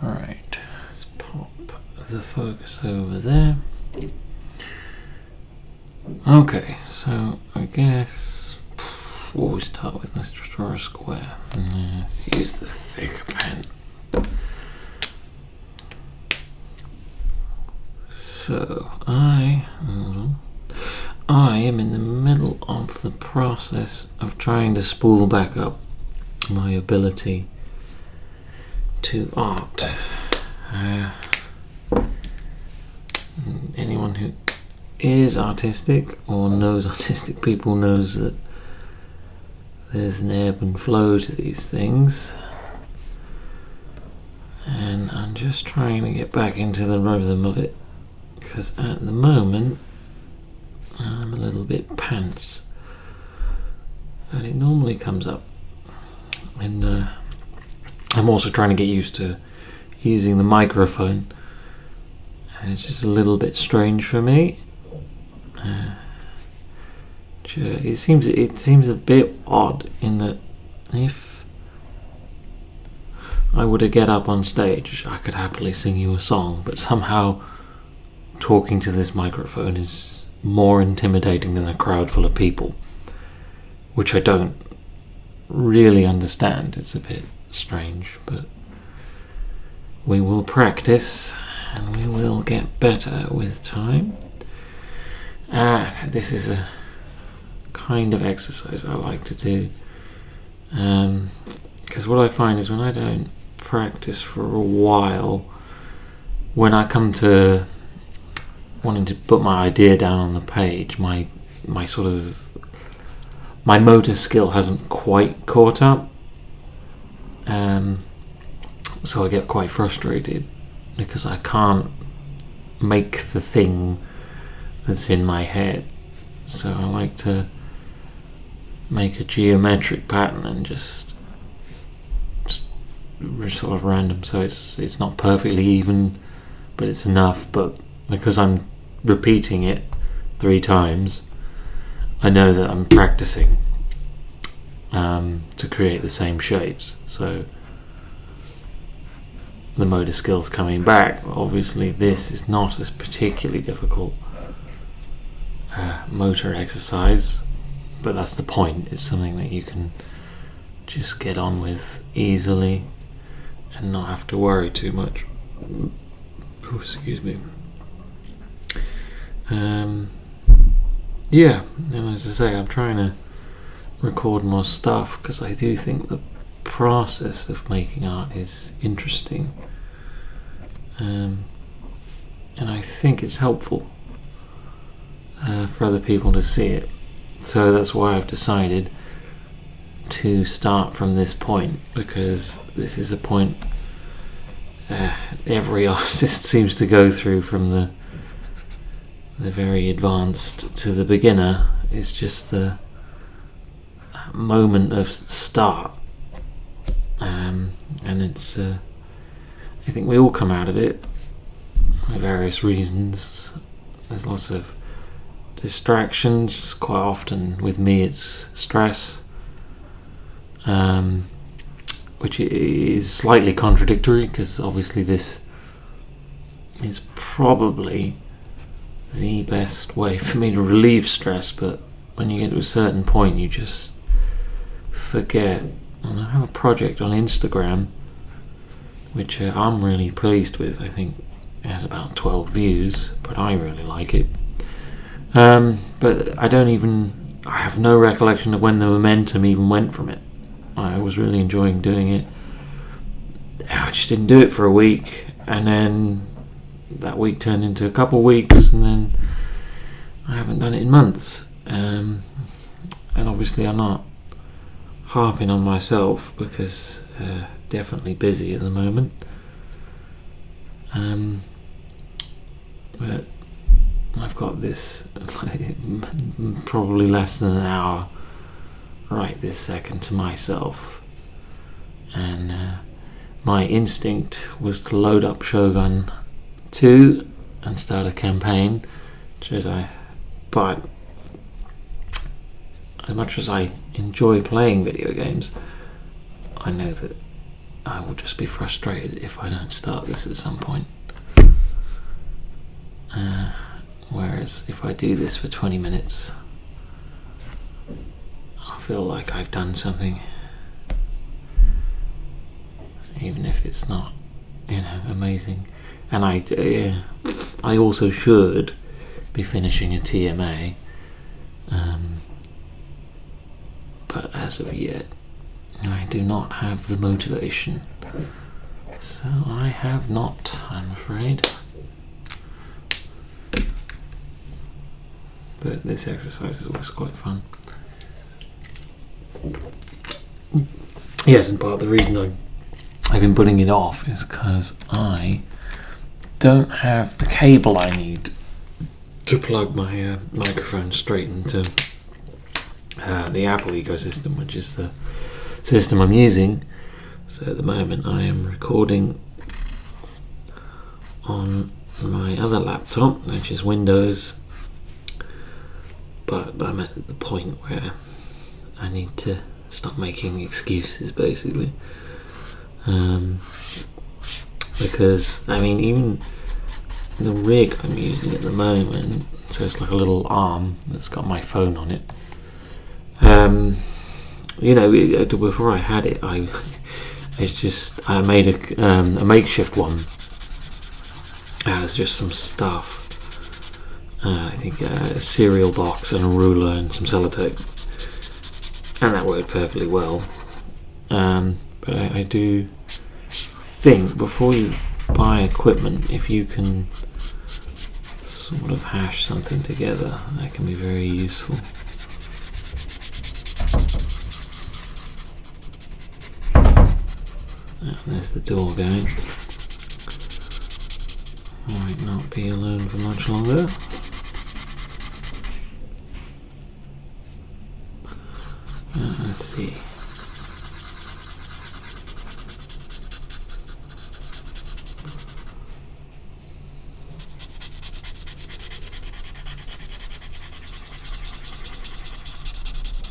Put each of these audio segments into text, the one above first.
Alright, let's pop the focus over there. Okay, so I guess what we start with, let's draw a square. Let's use the thicker pen. So I am in the middle of the process of trying to spool back up my ability to art. Anyone who is artistic or knows artistic people knows that there's an ebb and flow to these things, and I'm just trying to get back into the rhythm of it, because at the moment I'm a little bit pants, and it normally comes up. And I'm also trying to get used to using the microphone, and it's just a little bit strange for me. It seems a bit odd in that if I were to get up on stage, I could happily sing you a song, but somehow talking to this microphone is more intimidating than a crowd full of people, which I don't really understand. It's a bit strange, but we will practice and we will get better with time. This is a kind of exercise I like to do, because what I find is when I don't practice for a while, when I come to wanting to put my idea down on the page, my motor skill hasn't quite caught up, so I get quite frustrated because I can't make the thing that's in my head. So I like to make a geometric pattern and just sort of random, so it's not perfectly even, but it's enough. But because I'm repeating it 3 times, I know that I'm practicing to create the same shapes, so the motor skill's coming back. Obviously this is not as particularly difficult motor exercise, but that's the point. It's something that you can just get on with easily and not have to worry too much. Oh, excuse me. Yeah, and as I say, I'm trying to record more stuff because I do think the process of making art is interesting, and I think it's helpful for other people to see it. So that's why I've decided to start from this point, because this is a point every artist seems to go through, from the very advanced to the beginner. It's just the moment of start, and it's I think we all come out of it for various reasons. There's lots of distractions. Quite often with me it's stress, which is slightly contradictory, because obviously this is probably the best way for me to relieve stress, but when you get to a certain point you just forget. And I have a project on Instagram which I'm really pleased with. I think it has about 12 views, but I really like it. But I have no recollection of when the momentum even went from it. I was really enjoying doing it. I just didn't do it for a week, and then that week turned into a couple of weeks, and then I haven't done it in months. And obviously I'm not harping on myself, because definitely busy at the moment. But I've got this probably less than an hour right this second to myself, and my instinct was to load up Shogun 2 and start a campaign. But as much as I enjoy playing video games, I know that I will just be frustrated if I don't start this at some point. Whereas if I do this for 20 minutes, I feel like I've done something, even if it's not, amazing. And I also should be finishing a TMA, but as of yet, I do not have the motivation. So I have not, I'm afraid. But this exercise is always quite fun. Yes, and part of the reason I've been putting it off is because I don't have the cable I need to plug my microphone straight into the Apple ecosystem, which is the system I'm using. So at the moment I am recording on my other laptop, which is Windows, but I'm at the point where I need to stop making excuses, basically. Because, even the rig I'm using at the moment, so it's like a little arm that's got my phone on it. Before I had it, I made a makeshift one. It's just some stuff. I think a cereal box and a ruler and some sellotape, and that worked perfectly well. But I do think before you buy equipment, if you can sort of hash something together, that can be very useful. And there's the door going. Might not be alone for much longer. Let's see.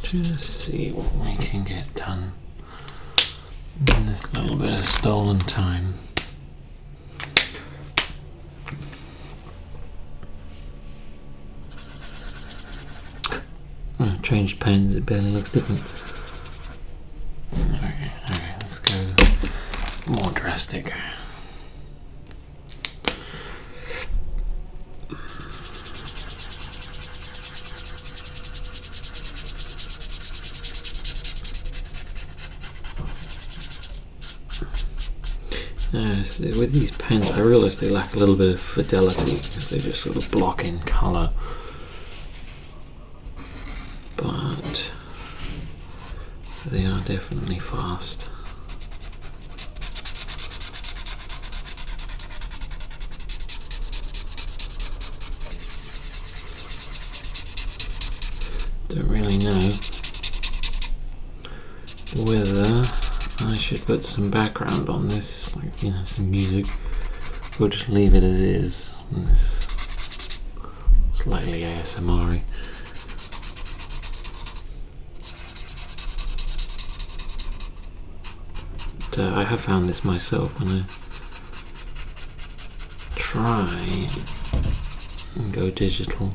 Just see what we can get done in this little bit of stolen time. Changed pens, it barely looks different. Okay, let's go more drastic. With these pens, I realise they lack a little bit of fidelity because they just sort of block in colour. But they are definitely fast. Don't really know whether I should put some background on this, like, some music, or just leave it as is. And this slightly ASMR-y. I have found this myself when I try and go digital.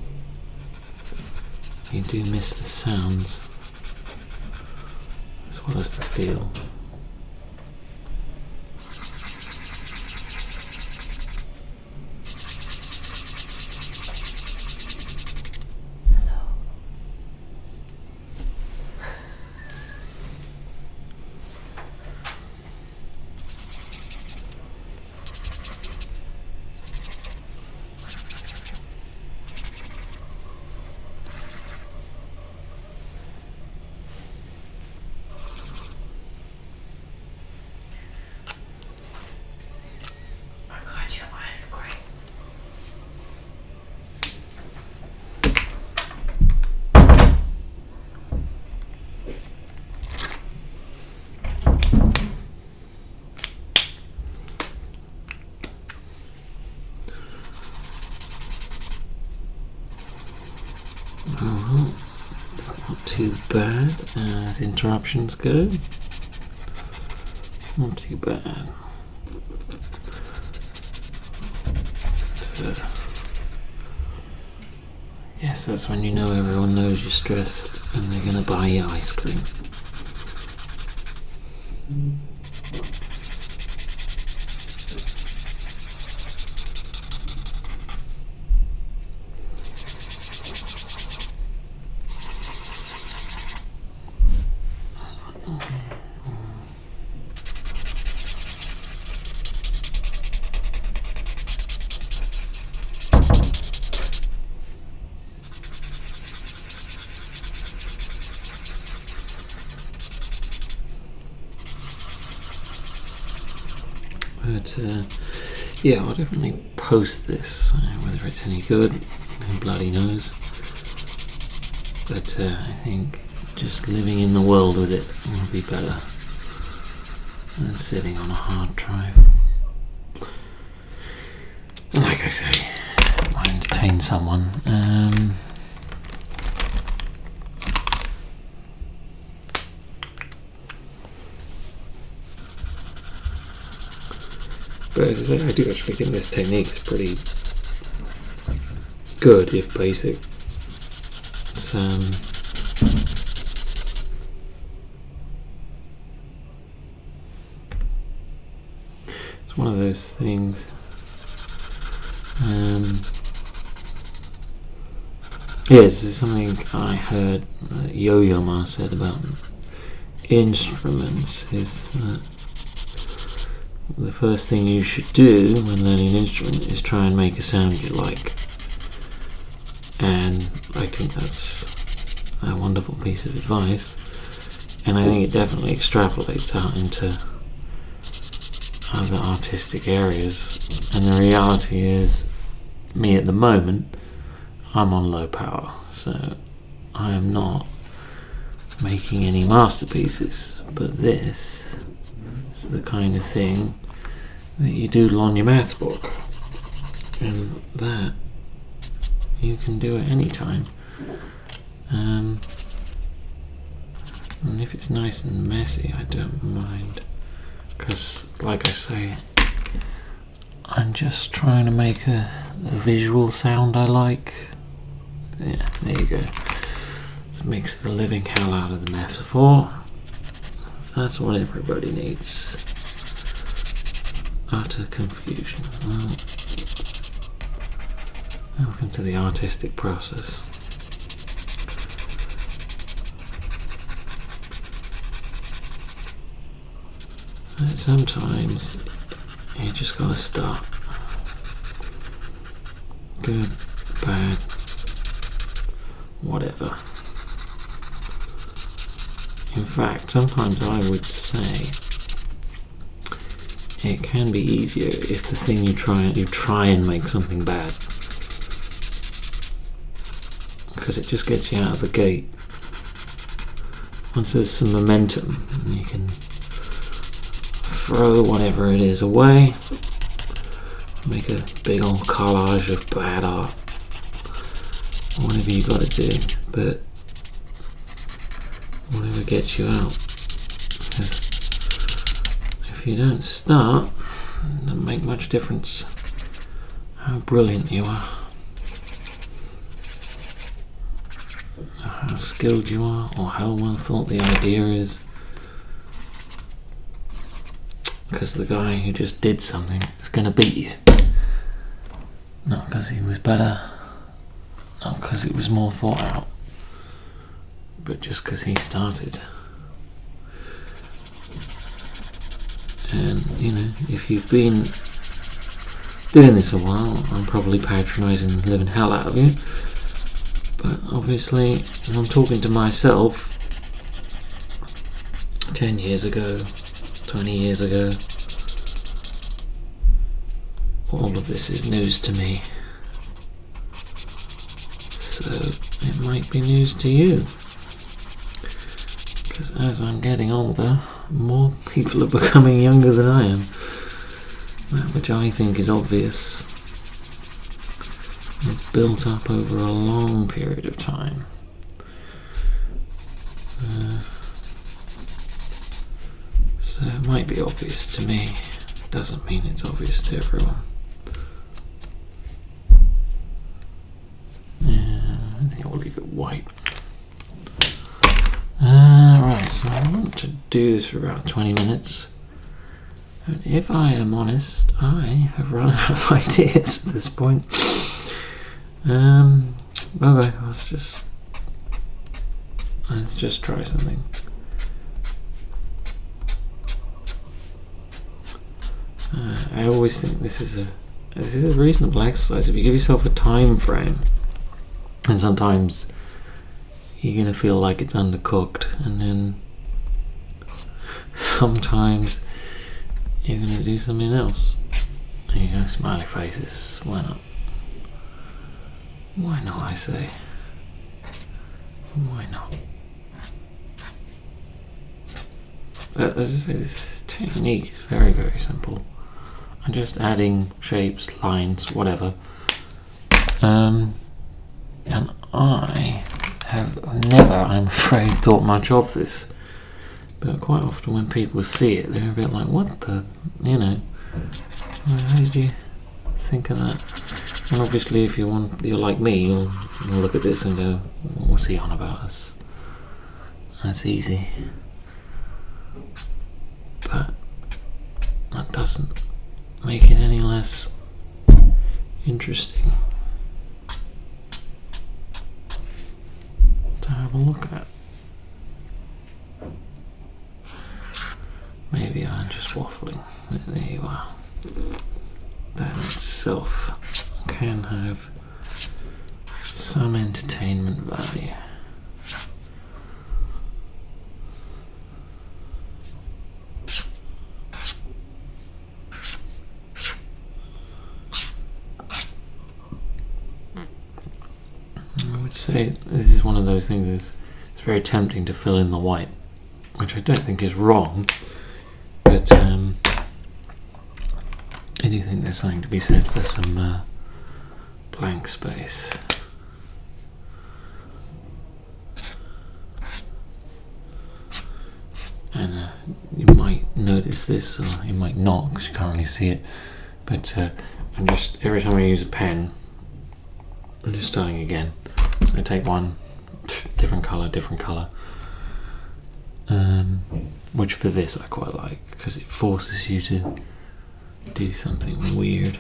You do miss the sounds as well as the feel. It's not too bad as interruptions go. Not too bad. I guess that's when you know everyone knows you're stressed and they're going to buy you ice cream. But yeah, I'll definitely post this. Whether it's any good, who bloody knows. But I think just living in the world with it will be better than sitting on a hard drive. And like I say, it might entertain someone. But as I say, I do actually think this technique is pretty good, if basic. It's one of those things. This is something I heard Yo-Yo Ma said about instruments, is that the first thing you should do when learning an instrument is try and make a sound you like. And I think that's a wonderful piece of advice. And I think it definitely extrapolates out into other artistic areas. And the reality is, me at the moment, I'm on low power. So I am not making any masterpieces. But this is the kind of thing that you doodle on your maths book, and that you can do at any time. And if it's nice and messy, I don't mind, because like I say, I'm just trying to make a visual sound I like. Yeah, there you go. Let's mix the living hell out of the metaphor. That's what everybody needs. Utter confusion. Well, welcome to the artistic process. And sometimes you just gotta start. Good, bad, whatever. In fact, sometimes I would say it can be easier if the thing you try and make something bad, because it just gets you out of the gate. Once there's some momentum, you can throw whatever it is away, make a big old collage of bad art, whatever you got to do, but whatever gets you out. If you don't start, it doesn't make much difference how brilliant you are, or how skilled you are, or how well thought the idea is. Because the guy who just did something is going to beat you. Not because he was better, not because it was more thought out, but just because he started. And, you know, if you've been doing this a while, I'm probably patronising the living hell out of you. But obviously, I'm talking to myself 10 years ago, 20 years ago. All of this is news to me. So it might be news to you. Because as I'm getting older, more people are becoming younger than I am. That which I think is obvious. It's built up over a long period of time. So So it might be obvious to me. Doesn't mean it's obvious to everyone. Yeah, I think I'll leave it white. Right, so I want to do this for about 20 minutes. And if I am honest, I have run out of ideas at this point. Okay, let's just try something. I always think this is a reasonable exercise if you give yourself a time frame, and sometimes you're gonna feel like it's undercooked, and then sometimes you're gonna do something else. There you go, smiley faces. Why not? Why not, I say? Why not? But as I say, this technique is very, very simple. I'm just adding shapes, lines, whatever. And I have never, I'm afraid, thought much of this. But quite often when people see it, they're a bit like, what the, you know, how did you think of that? And obviously if you're like me, you'll look at this and go, what's he on about us? That's easy. But that doesn't make it any less interesting to have a look at. Maybe I'm just waffling. There you are. That in itself can have some entertainment value. I would say this is one of those things, it's very tempting to fill in the white, which I don't think is wrong, but I do think there's something to be said for some blank space. And you might notice this, or you might not, because you can't really see it, but I'm just, every time I use a pen, I'm just starting again. So I take one, different colour, which for this I quite like, because it forces you to do something weird.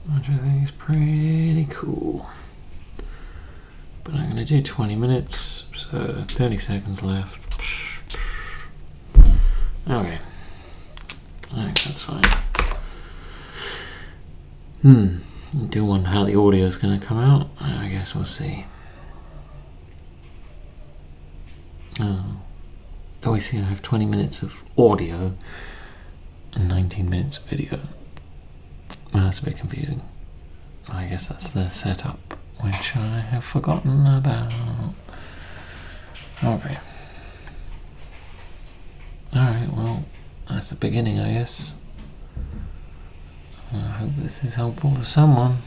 Which I think is pretty cool. But I'm going to do 20 minutes, so 30 seconds left. Okay. I think that's fine. I do wonder how the audio is going to come out. I guess we'll see. Oh, we see I have 20 minutes of audio and 19 minutes of video. Well, that's a bit confusing. I guess that's the setup, which I have forgotten about. Okay. Alright, well, that's the beginning, I guess. I hope this is helpful to someone.